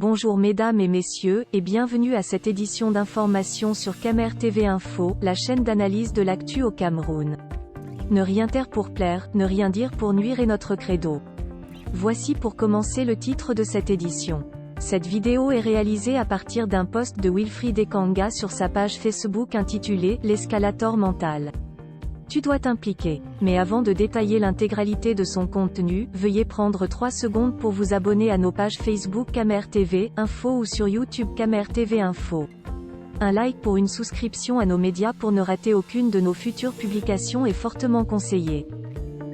Bonjour mesdames et messieurs, et bienvenue à cette édition d'information sur Camer TV Info, la chaîne d'analyse de l'actu au Cameroun. Ne rien taire pour plaire, ne rien dire pour nuire est notre credo. Voici pour commencer le titre de cette édition. Cette vidéo est réalisée à partir d'un post de Wilfried Ekanga sur sa page Facebook intitulée « L'escalator mental ». Tu dois t'impliquer. Mais avant de détailler l'intégralité de son contenu, veuillez prendre 3 secondes pour vous abonner à nos pages Facebook Camer TV Info ou sur YouTube Camer TV Info. Un like pour une souscription à nos médias pour ne rater aucune de nos futures publications est fortement conseillé.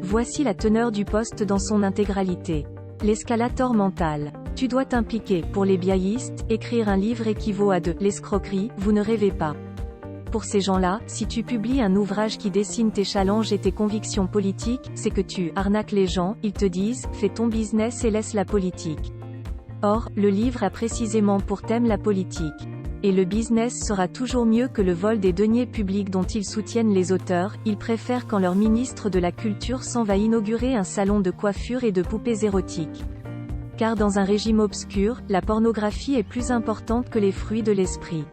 Voici la teneur du post dans son intégralité. L'escalator mental. Tu dois t'impliquer. Pour les biaïstes, écrire un livre équivaut à de l'escroquerie, vous ne rêvez pas. Pour ces gens-là, si tu publies un ouvrage qui dessine tes challenges et tes convictions politiques, c'est que tu arnaques les gens, ils te disent, fais ton business et laisse la politique. Or, le livre a précisément pour thème la politique. Et le business sera toujours mieux que le vol des deniers publics dont ils soutiennent les auteurs, ils préfèrent quand leur ministre de la Culture s'en va inaugurer un salon de coiffure et de poupées érotiques. Car dans un régime obscur, la pornographie est plus importante que les fruits de l'esprit.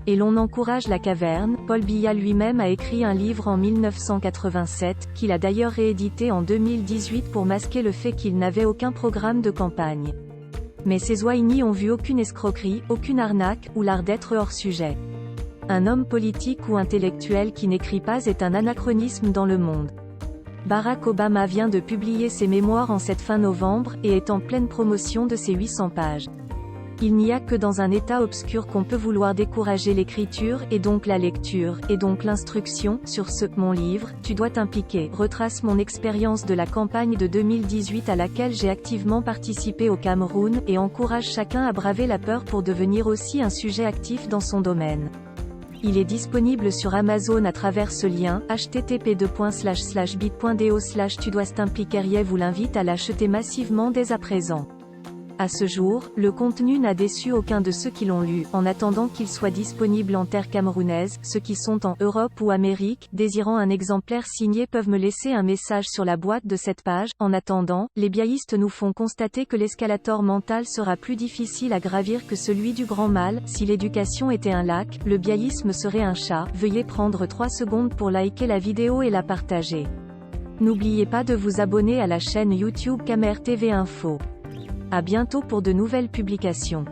Et l'on encourage la caverne. Paul Biya lui-même a écrit un livre en 1987, qu'il a d'ailleurs réédité en 2018 pour masquer le fait qu'il n'avait aucun programme de campagne. Mais ces ouïnis ont vu aucune escroquerie, aucune arnaque, ou l'art d'être hors sujet. Un homme politique ou intellectuel qui n'écrit pas est un anachronisme dans le monde. Barack Obama vient de publier ses mémoires en cette fin novembre, et est en pleine promotion de ses 800 pages. Il n'y a que dans un état obscur qu'on peut vouloir décourager l'écriture, et donc la lecture, et donc l'instruction. Sur ce, mon livre, Tu dois t'impliquer, retrace mon expérience de la campagne de 2018 à laquelle j'ai activement participé au Cameroun, et encourage chacun à braver la peur pour devenir aussi un sujet actif dans son domaine. Il est disponible sur Amazon à travers ce lien, http://bit.do/tu-dois-t'impliquer vous l'invite à l'acheter massivement dès à présent. À ce jour, le contenu n'a déçu aucun de ceux qui l'ont lu. En attendant qu'il soit disponible en terre camerounaise, ceux qui sont en Europe ou Amérique, désirant un exemplaire signé peuvent me laisser un message sur la boîte de cette page. En attendant, les biaïstes nous font constater que l'escalator mental sera plus difficile à gravir que celui du grand mal. Si l'éducation était un lac, le biaïsme serait un chat. Veuillez prendre 3 secondes pour liker la vidéo et la partager. N'oubliez pas de vous abonner à la chaîne YouTube Camer TV Info. À bientôt pour de nouvelles publications.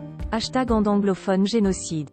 #anglophone génocide.